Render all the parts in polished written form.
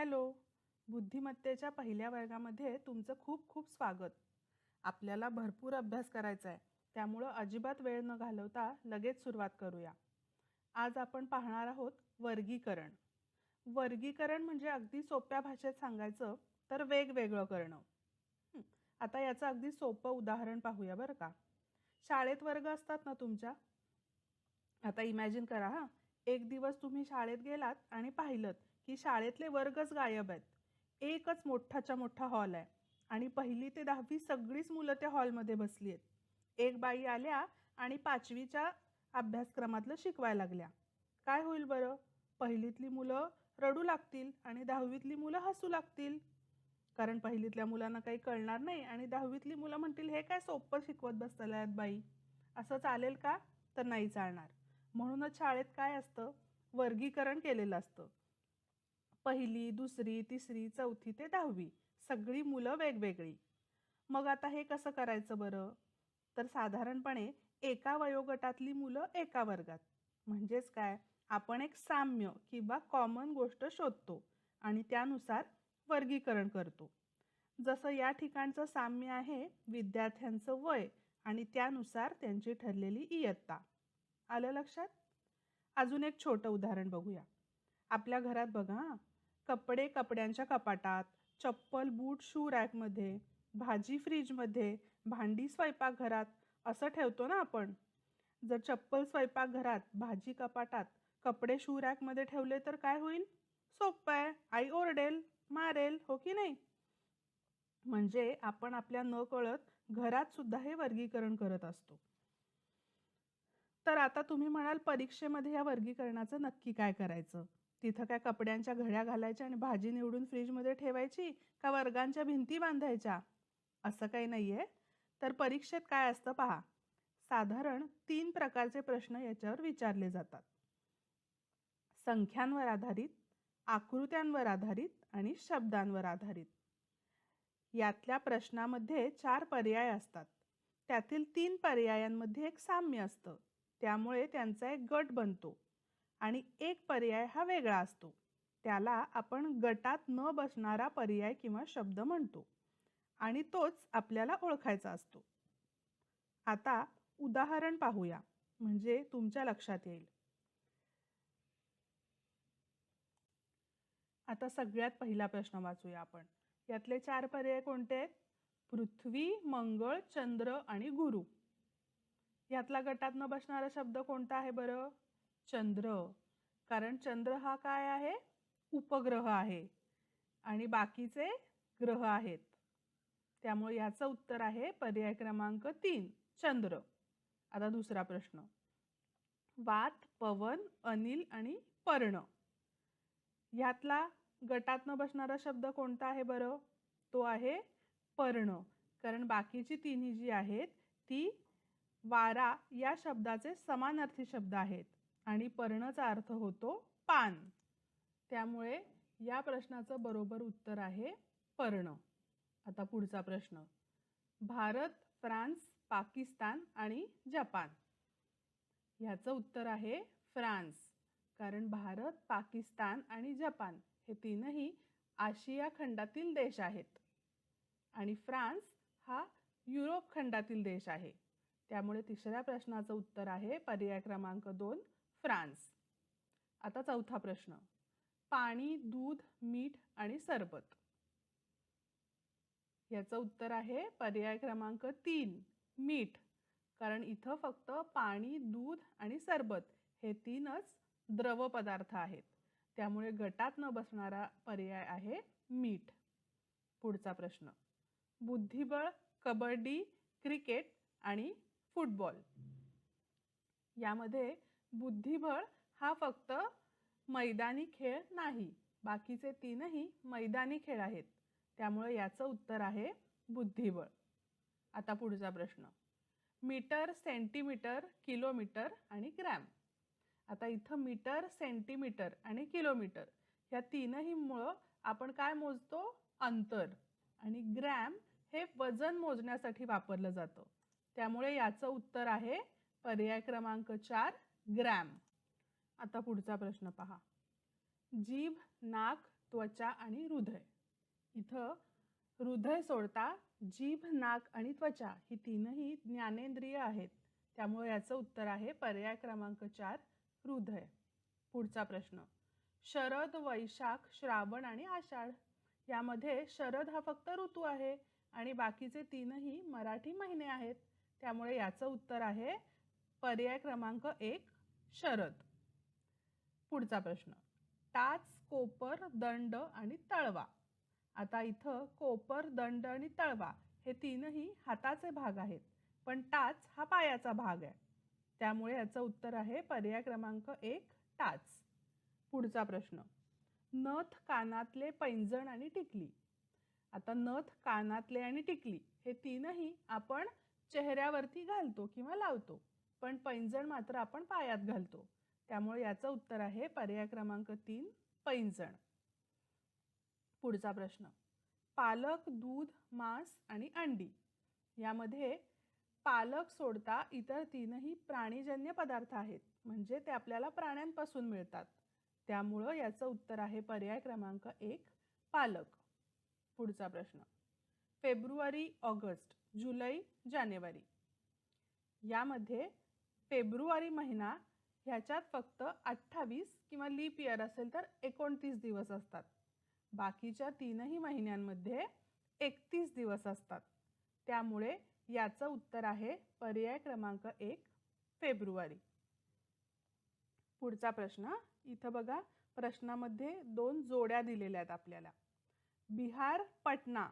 Hello. बुद्धिमत्तेच्या पहिल्या वर्गामध्ये तुमचं खूप खूप स्वागत. आपल्याला भरपूर अभ्यास करायचा आहे, त्यामुळं अजिबात वेळ न घालवता लगेच सुरुवात करूया. आज आपण पाहणार आहोत वर्गीकरण. वर्गीकरण म्हणजे अगदी सोप्या भाषेत सांगायचं तर वेगवेगळं करणं. आता याचं अगदी सोपं उदाहरण पाहूया बरं का. शाळेत वर्ग असतात ना तुमच्या. आता इमॅजिन करा हां, एक दिवस तुम्ही शाळेत गेलात आणि पाहिलं की शाळेतले वर्गच गायब आहेत. एकच मोठाच्या मोठा हॉल आहे आणि 1ली ते 10वी सगळीच मुलं त्या हॉलमध्ये बसली आहेत. एक बाई आल्या आणि 5वीच्या अभ्यासक्रमातलं शिकवायला लागल्या. काय होईल बरं? 1लीतली मुलं रडू लागतील आणि 10वीतली मुलं हसू लागतील. कारण 1लीतल्या मुलांना काही कळणार नाही आणि 10वीतली मुलं म्हणतील हे काय सोपं शिकवत बसल्यात बाई. असं चालेल का? तर नाही चालणार. म्हणूनच शाळेत काय असतं? वर्गीकरण केलेलं असतं. 1ली, 2री, 3री, 4थी ते 10वी सगळी मुलं वेगवेगळी. मग आता हे कसं करायचं बरं? तर साधारणपणे एका वयोगटातली मुलं एका वर्गात. म्हणजेच काय? आपण एक साम्य किंवा कॉमन गोष्ट शोधतो आणि त्यानुसार वर्गीकरण करतो. जसं या ठिकाणचं साम्य आहे विद्यार्थ्यांचं वय आणि त्यानुसार त्यांची ठरलेली इयत्ता. आलं लक्षात? अजून एक छोटं उदाहरण बघूया. आपल्या घरात बघा हां, कपडे कपड्यांच्या कपाटात, चप्पल बूट शू रॅकमध्ये, भाजी फ्रीजमध्ये, भांडी स्वयंपाकघरात असं ठेवतो ना आपण. जर चप्पल स्वयंपाकघरात, भाजी कपाटात, कपडे शू रॅकमध्ये ठेवले तर काय होईल? सोपं आहे. आई ओरडेल, मारेल, हो की नाही? म्हणजे आपण आपल्या नकळत घरात सुद्धा हे वर्गीकरण करत असतो. तर आता तुम्ही म्हणाल परीक्षेमध्ये या वर्गीकरणाचं नक्की काय करायचं? तिथं काय कपड्यांच्या घड्या घालायच्या आणि भाजी निवडून फ्रीजमध्ये ठेवायची का वर्गांच्या भिंती बांधायच्या? असं काही नाहीये. तर परीक्षेत काय असतं पहा. साधारण 3 प्रकारचे प्रश्न याच्यावर विचारले जातात. संख्यांवर आधारित, आकृत्यांवर आधारित आणि शब्दांवर आधारित. यातल्या प्रश्नामध्ये 4 पर्याय असतात. त्यातील 3 पर्यायांमध्ये एक साम्य असतं. त्यामुळे त्यांचा एक गट बनतो आणि एक पर्याय हा वेगळा असतो. त्याला आपण गटात न बसणारा पर्याय किंवा शब्द म्हणतो आणि तोच आपल्याला ओळखायचा असतो. आता उदाहरण पाहूया म्हणजे तुमच्या लक्षात येईल. आता सगळ्यात पहिला प्रश्न वाचूया आपण. यातले 4 पर्याय कोणते आहेत? पृथ्वी, मंगळ, चंद्र आणि गुरु. यातला गटात न बसणारा शब्द कोणता आहे बरं? चंद्र. कारण चंद्र हा काय आहे? उपग्रह आहे आणि बाकीचे ग्रह आहेत. त्यामुळे याचं उत्तर आहे पर्याय क्रमांक 3 चंद्र. आता दुसरा प्रश्न. वात, पवन, अनिल आणि पर्ण. यातला गटात न बसणारा शब्द कोणता आहे बरं? तो आहे पर्ण. कारण बाकीची तिन्ही जी आहेत ती वारा या शब्दाचे समानार्थी शब्द आहेत आणि पर्णचा अर्थ होतो पान. त्यामुळे या प्रश्नाचं बरोबर उत्तर आहे पर्ण. आता पुढचा प्रश्न. भारत, फ्रान्स, पाकिस्तान आणि जपान. ह्याचं उत्तर आहे फ्रान्स. कारण भारत, पाकिस्तान आणि जपान हे तीनही आशिया खंडातील देश आहेत आणि फ्रान्स हा युरोप खंडातील देश आहे. त्यामुळे तिसऱ्या प्रश्नाचं उत्तर आहे पर्याय क्रमांक 2 फ्रान्स. आता चौथा प्रश्न. पाणी, दूध, मीठ आणि सरबत. याचं उत्तर आहे पर्याय क्रमांक 3 मीठ. कारण इथं फक्त पाणी, दूध आणि सरबत हे 3च द्रव पदार्थ आहेत. त्यामुळे गटात न बसणारा पर्याय आहे मीठ. पुढचा प्रश्न. बुद्धिबळ, कबड्डी, क्रिकेट आणि फुटबॉल. यामध्ये बुद्धिबळ हा फक्त मैदानी खेळ नाही. बाकीचे 3ही मैदानी खेळ आहेत. त्यामुळे याचं उत्तर आहे बुद्धिबळ. आता पुढचा प्रश्न. मीटर, सेंटीमीटर, किलोमीटर आणि ग्रॅम. आता इथं मीटर, सेंटीमीटर आणि किलोमीटर ह्या तीनही मुळे आपण काय मोजतो? अंतर. आणि ग्रॅम हे वजन मोजण्यासाठी वापरलं जातं. त्यामुळे याचं उत्तर आहे पर्याय क्रमांक 4 ग्रॅम. आता पुढचा प्रश्न पहा. जीभ, नाक, त्वचा आणि हृदय. इथं हृदय सोडता जीभ, नाक आणि त्वचा ही तीनही ज्ञानेंद्रिय आहेत. त्यामुळे याचं उत्तर आहे पर्याय क्रमांक 4 हृदय. पुढचा प्रश्न. शरद, वैशाख, श्रावण आणि आषाढ यामध्ये शरद हा फक्त ऋतू आहे आणि बाकीचे तीनही मराठी महिने आहेत. त्यामुळे याचं उत्तर आहे पर्याय क्रमांक 1 शरद. पुढचा प्रश्न. टाच, कोपर, दंड आणि तळवा. आता इथं कोपर, दंड आणि तळवा हे तीनही हाताचे भाग आहेत, पण टाच हा पायाचा भाग आहे. त्यामुळे याचं उत्तर आहे पर्याय क्रमांक 1 टाच. पुढचा प्रश्न. नथ, कानातले, पैंजण आणि टिकली. आता नथ, कानातले आणि टिकली हे तीनही आपण चेहऱ्यावरती घालतो किंवा लावतो, पण पैंजण मात्र आपण पायात घालतो. त्यामुळे याचं उत्तर आहे पर्याय क्रमांक 3 पैंजण. पुढचा प्रश्न. पालक, दूध, मांस आणि अंडी यामध्ये पालक सोडता इतर तीनही प्राणीजन्य पदार्थ आहेत, म्हणजे ते आपल्याला प्राण्यांपासून मिळतात. त्यामुळं याचं उत्तर आहे पर्याय क्रमांक 1 पालक. पुढचा प्रश्न. फेब्रुवारी, ऑगस्ट, जुलै, जानेवारी यामध्ये फेब्रुवारी महिना ह्याच्यात फक्त 28 किंवा लीप इयर असेल तर 29 दिवस असतात. बाकीच्या तीनही महिन्यांमध्ये 31 दिवस असतात. त्यामुळे याचं उत्तर आहे पर्याय क्रमांक 1 फेब्रुवारी. पुढचा प्रश्न. इथं बघा प्रश्नामध्ये 2 जोड्या दिलेल्या आहेत आपल्याला. बिहार, पटना,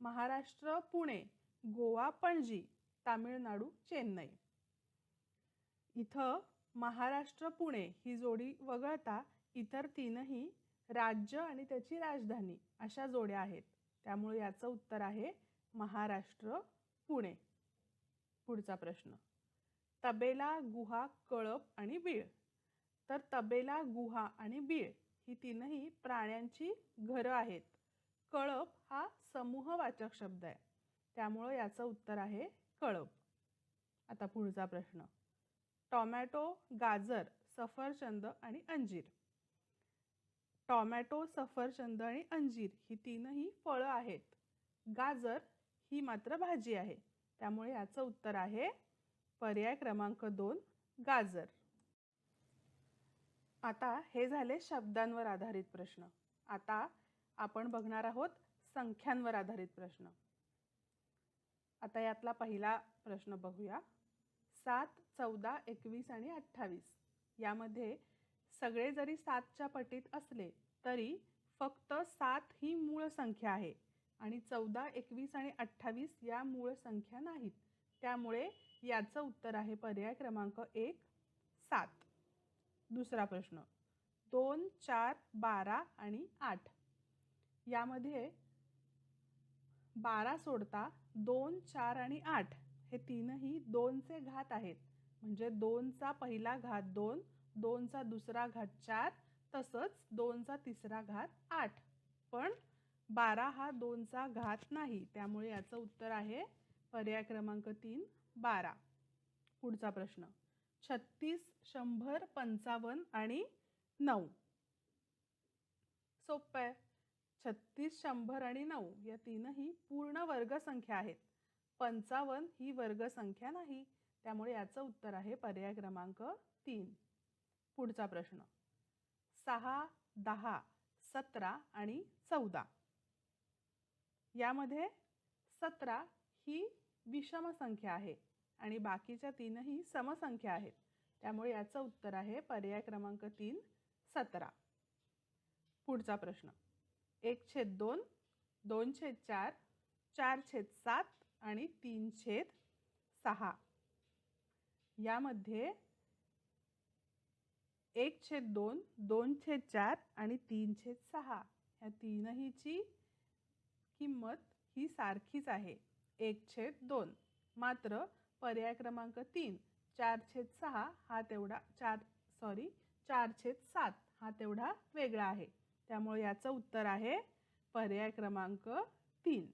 महाराष्ट्र, पुणे, गोवा, पणजी, तामिळनाडू, चेन्नई. इथं महाराष्ट्र, पुणे ही जोडी वगळता इतर तीनही राज्य आणि त्याची राजधानी अशा जोड्या आहेत. त्यामुळे याचं उत्तर आहे महाराष्ट्र, पुणे. पुढचा प्रश्न. तबेला, गुहा, कळप आणि बीळ. तर तबेला, गुहा आणि बीळ ही तीनही प्राण्यांची घरं आहेत. कळप हा समूहवाचक शब्द आहे. त्यामुळे याचं उत्तर आहे कळप. आता पुढचा प्रश्न. टोमॅटो, गाजर, सफरचंद आणि अंजीर. टोमॅटो, सफरचंद आणि अंजीर ही तीनही फळं आहेत. गाजर ही मात्र भाजी आहे. त्यामुळे याचं उत्तर आहे पर्याय क्रमांक 2 गाजर. आता हे झाले शब्दांवर आधारित प्रश्न. आता आपण बघणार आहोत संख्यांवर आधारित प्रश्न. आता यातला पहिला प्रश्न बघूया. 7, 14, 21 आणि 28 यामध्ये सगळे जरी 7च्या पटीत असले तरी फक्त 7 ही मूळ संख्या आहे आणि 14, 21 आणि 28 या मूळ संख्या नाहीत. त्यामुळे याचं उत्तर आहे पर्याय क्रमांक 1 7. दुसरा प्रश्न. 2, 4, 12 आणि 8 यामध्ये 12 सोडता 2, 4 आणि 8 हे तीनही 2चे घात आहेत. म्हणजे 2चा पहिला घात 2, 2चा दुसरा घात 4, तसंच 2चा तिसरा घात 8. पण 12 हा 2चा घात नाही. त्यामुळे याचं उत्तर आहे पर्याय क्रमांक 3 12. पुढचा प्रश्न. 36, 100, 55 आणि 9. सोपं आहे. 36, 100 आणि 9 या तीनही पूर्ण वर्गसंख्या आहेत. 55 ही वर्गसंख्या नाही. त्यामुळे याचं उत्तर आहे पर्याय क्रमांक 3. पुढचा प्रश्न. 6, 10, 17 आणि 14 यामध्ये 17 ही विषम संख्या आहे आणि बाकीच्या तीनही समसंख्या आहेत. त्यामुळे याचं उत्तर आहे पर्याय क्रमांक 3 17. पुढचा प्रश्न. 1/2, 2/4, 4/7 आणि 3/6 यामध्ये 1/2, 2/4 आणि 3/6 ह्या तीनहीची किंमत ही सारखीच आहे 1/2. मात्र पर्याय क्रमांक 3 4/6 हा तेवढा 4/7 हा तेवढा वेगळा आहे. त्यामुळे याचं उत्तर आहे पर्याय क्रमांक 3.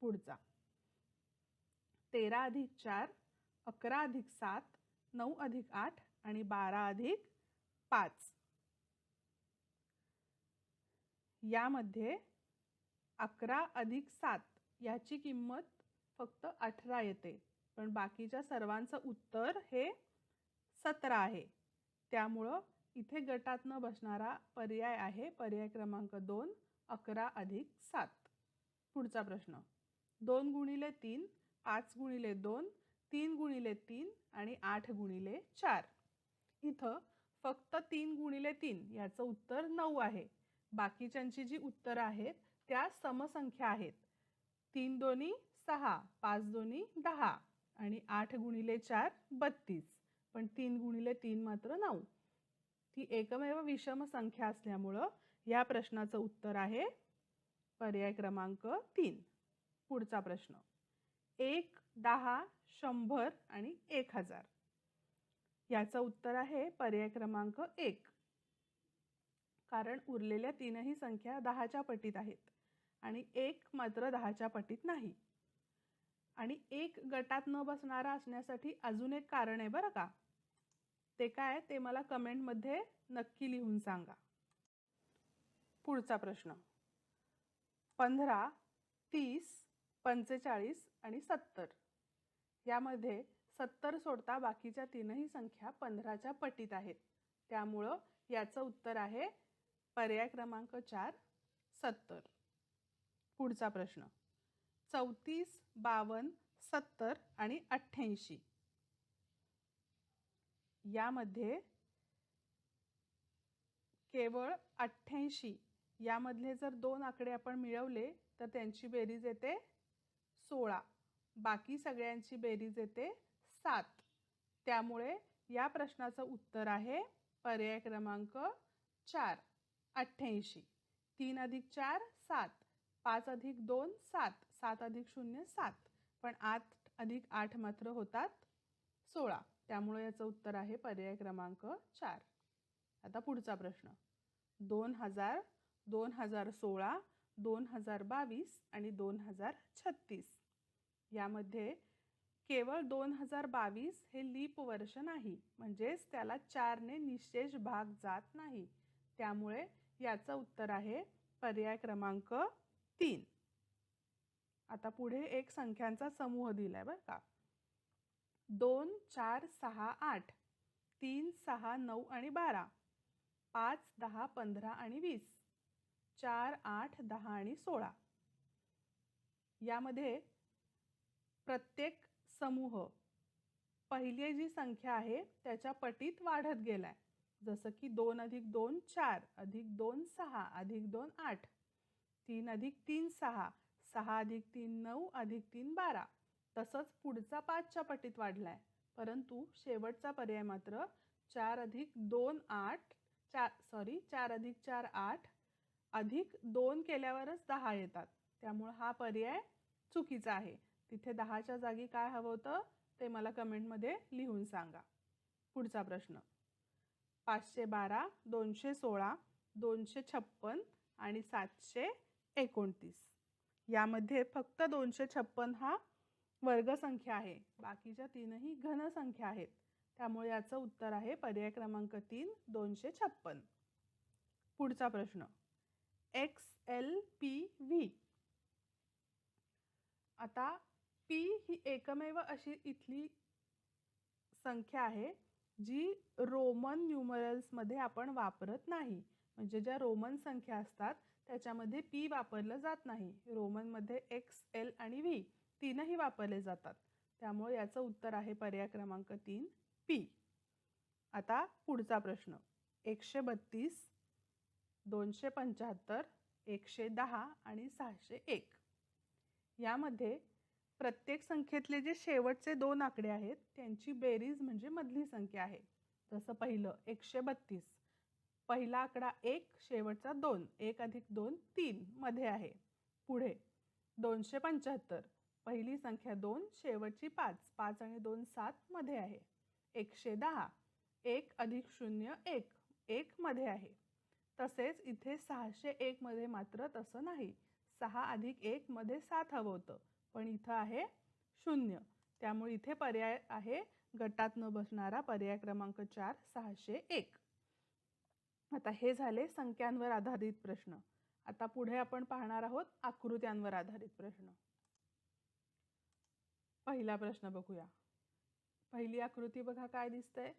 पुढचा. 13 अधिक 4, 11 अधिक 7, 9 अधिक 8 आणि 12 अधिक 5 यामध्ये 11 अधिक 7 याची किंमत फक्त 18 येते, पण बाकीच्या सर्वांचं उत्तर हे 17 आहे. त्यामुळं इथे गटात न बसणारा पर्याय आहे पर्याय क्रमांक 2, 11 अधिक 7. पुढचा प्रश्न, 2 गुणिले 3, 5 गुणिले 2, 3 गुणिले 3 आणि 8 गुणिले 4. इथं फक्त 3 गुणिले 3 याचं उत्तर 9 आहे. बाकीच्यांची जी उत्तरं आहेत त्या समसंख्या आहेत. 3 दोन्ही 6, 5 दोन्ही 10 आणि 8 गुणिले 4 32, पण 3 गुणिले 3 मात्र 9. ती एकमेव विषम संख्या असल्यामुळं या प्रश्नाचं उत्तर आहे पर्याय क्रमांक 3. पुढचा प्रश्न, 1, 10, 100 आणि 1000. याचं उत्तर आहे पर्याय क्रमांक 1, कारण उरलेल्या तीनही संख्या 10च्या पटीत आहेत आणि 1 मात्र 10च्या पटीत नाही. आणि 1 गटात न बसणारा असण्यासाठी अजून एक कारण आहे बरं का. ते काय ते मला कमेंटमध्ये नक्की लिहून सांगा. पुढचा प्रश्न, 15, 30, 45 आणि 70. यामध्ये 70 सोडता बाकीच्या तीनही संख्या 15च्या पटीत आहेत. त्यामुळं याचं उत्तर आहे पर्याय क्रमांक 4, 70. पुढचा प्रश्न, 34, 52, 70 आणि 88. यामध्ये केवळ 88 यामधले जर 2 आकडे आपण मिळवले तर त्यांची बेरीज येते 16. बाकी सगळ्यांची बेरीज येते 7. त्यामुळे या प्रश्नाचं उत्तर आहे पर्याय क्रमांक 4, 88. 3 अधिक 4 7, 5 अधिक 2 7, 7 अधिक 0 7, पण 8 अधिक 8 मात्र होतात 16. त्यामुळे याचं उत्तर आहे पर्याय क्रमांक 4. आता पुढचा प्रश्न, 2000, 2016, 2022 आणि 2036. यामध्ये केवळ 2022 हे लीप वर्ष नाही, म्हणजेच त्याला 4ने निशेष भाग जात नाही. त्यामुळे याचं उत्तर आहे पर्याय क्रमांक 3. आता पुढे एक संख्यांचा समूह दिलाय बरं का. 2, 4, 6, 8, 3, 6, 9 आणि 12, 5, 10, 15 आणि 20, 4, 8, 10 आणि 16. यामध्ये प्रत्येक समूह पहिली जी संख्या आहे त्याच्या पटीत वाढत गेलाय. जसं की 2 अधिक 2 4, अधिक 2 6, अधिक 2 8, 3 अधिक 3 6, 6 अधिक 3 9, अधिक 3 12. तसंच पुढचा 5च्या पटीत वाढलाय, परंतु शेवटचा पर्याय मात्र 4 अधिक 2 8 4 अधिक 4 8, अधिक 2 केल्यावरच 10 येतात. त्यामुळे हा पर्याय चुकीचा आहे. तिथे 10च्या जागी काय हवं होतं ते मला कमेंटमध्ये लिहून सांगा. पुढचा प्रश्न, 512, 216, 256 आणि 729. यामध्ये फक्त 256 हा वर्गसंख्या आहे, बाकीच्या तीनही घन संख्या आहेत. त्यामुळे याचं उत्तर आहे पर्याय क्रमांक 3, 256. पुढचा प्रश्न, XLPV. आता P ही एकमेव अशी इथली संख्या आहे जी रोमन न्यूमरल्समध्ये आपण वापरत नाही. म्हणजे ज्या रोमन संख्या असतात त्याच्यामध्ये P वापरलं जात नाही. रोमनमध्ये X, L आणि V तीनही वापरले जातात. त्यामुळे याचं उत्तर आहे पर्याय क्रमांक 3, P. आता पुढचा प्रश्न, 132, 275, 110 आणि 601. यामध्ये प्रत्येक संख्येतले जे शेवटचे 2 आकडे आहेत त्यांची बेरीज म्हणजे मधली संख्या आहे. जसं पहिलं 132, पहिला आकडा 1, शेवटचा 2, 1 अधिक 2 3 मध्ये आहे. पुढे 275, पहिली संख्या 2, शेवटची 5, 5 आणि 2 7 मध्ये आहे. 110, 1 अधिक 0 1, 1 मध्ये आहे. तसेच इथे 601 मध्ये मात्र तसं नाही. 6 अधिक 1 मध्ये 7 हवं होतं, पण इथं आहे 0. त्यामुळे इथे पर्याय आहे गटात न बसणारा पर्याय क्रमांक 4, 601. आता हे झाले संख्यांवर आधारित प्रश्न. आता पुढे आपण पाहणार आहोत आकृत्यांवर आधारित प्रश्न. पहिला प्रश्न बघूया. पहिली आकृती बघा काय दिसतंय.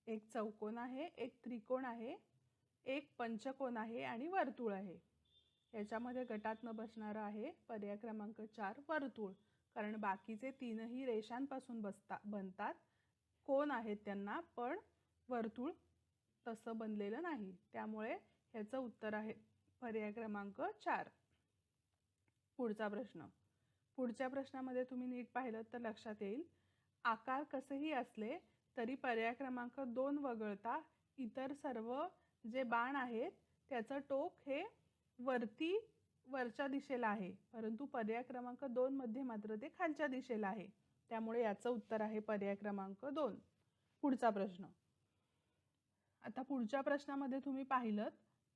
एक चौकोन आहे, एक त्रिकोण आहे, एक पंचकोन आहे आणि वर्तुळ आहे. याच्यामध्ये गटातनं बसणारं आहे पर्याय क्रमांक 4 वर्तुळ, कारण बाकीचे तीनही रेषांपासून बनतात. कोन आहेत त्यांना, पण वर्तुळ तसं बनलेलं नाही. त्यामुळे ह्याचं उत्तर आहे पर्याय क्रमांक 4. पुढचा प्रश्न. पुढच्या प्रश्नामध्ये तुम्ही नीट पाहिलं तर लक्षात येईल. आकार कसेही असले तरी पर्याय क्रमांक 2 वगळता इतर सर्व जे बाण आहेत त्याचं टोक हे वरच्या दिशेला आहे, परंतु पर्याय क्रमांक 2 मध्ये मात्र ते खालच्या दिशेला आहे. त्यामुळे याचं उत्तर आहे पर्याय क्रमांक 2. पुढचा प्रश्न. आता पुढच्या प्रश्नामध्ये तुम्ही पाहिलं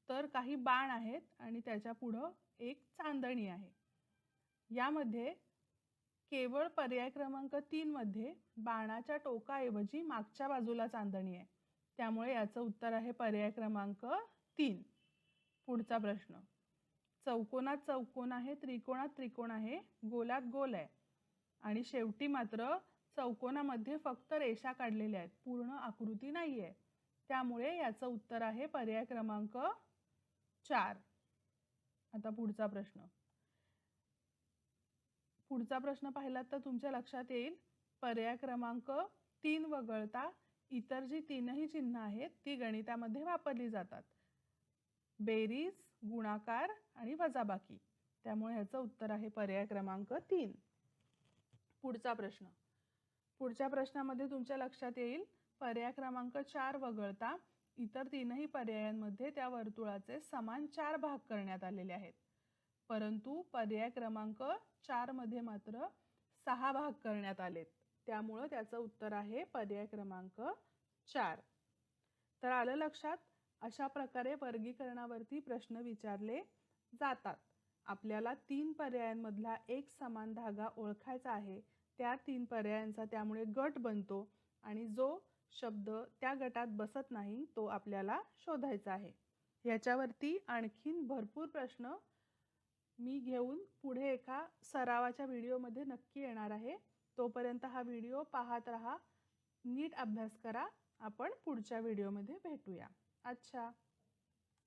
तर काही बाण आहेत आणि त्याच्या पुढं एक चांदणी आहे. यामध्ये केवळ पर्याय क्रमांक 3 मध्ये बाणाच्या टोकाऐवजी मागच्या बाजूला चांदणी आहे. त्यामुळे याचं उत्तर आहे पर्याय क्रमांक 3. पुढचा प्रश्न. चौकोनात चौकोन आहे, त्रिकोणात त्रिकोण आहे, गोलात गोल आहे आणि शेवटी मात्र चौकोनामध्ये फक्त रेषा काढलेल्या आहेत, पूर्ण आकृती नाही आहे. त्यामुळे याचं उत्तर आहे पर्याय क्रमांक 4. आता पुढचा प्रश्न. पुढचा प्रश्न पाहिलात तर तुमच्या लक्षात येईल पर्याय क्रमांक 3 वगळता इतर जी तीनही चिन्ह आहेत ती गणितामध्ये वापरली जातात. बेरीज, गुणाकार आणि वजाबाकी. त्यामुळे ह्याचं उत्तर आहे पर्याय क्रमांक 3. पुढचा प्रश्न. पुढच्या प्रश्नामध्ये तुमच्या लक्षात येईल पर्याय क्रमांक 4 वगळता इतर तीनही पर्यायांमध्ये त्या वर्तुळाचे समान 4 भाग करण्यात आलेले आहेत, परंतु पर्याय क्रमांक 4 मध्ये मात्र 6 भाग करण्यात आलेत. त्यामुळे त्याचं उत्तर आहे पर्याय क्रमांक 4. तर आलं लक्षात. अशा प्रकारे वर्गीकरणावरती प्रश्न विचारले जातात. आपल्याला 3 पर्यायांमधला एक समान धागा ओळखायचा आहे. त्या 3 पर्यायांचा त्यामुळे गट बनतो आणि जो शब्द त्या गटात बसत नाही तो आपल्याला शोधायचा आहे. याच्यावरती आणखीन भरपूर प्रश्न मी घेऊन पुढे एका सरावाच्या व्हिडिओमध्ये नक्की येणार आहे. तोपर्यंत हा व्हिडिओ पाहत राहा, नीट अभ्यास करा. आपण पुढच्या व्हिडिओमध्ये भेटूया. अच्छा.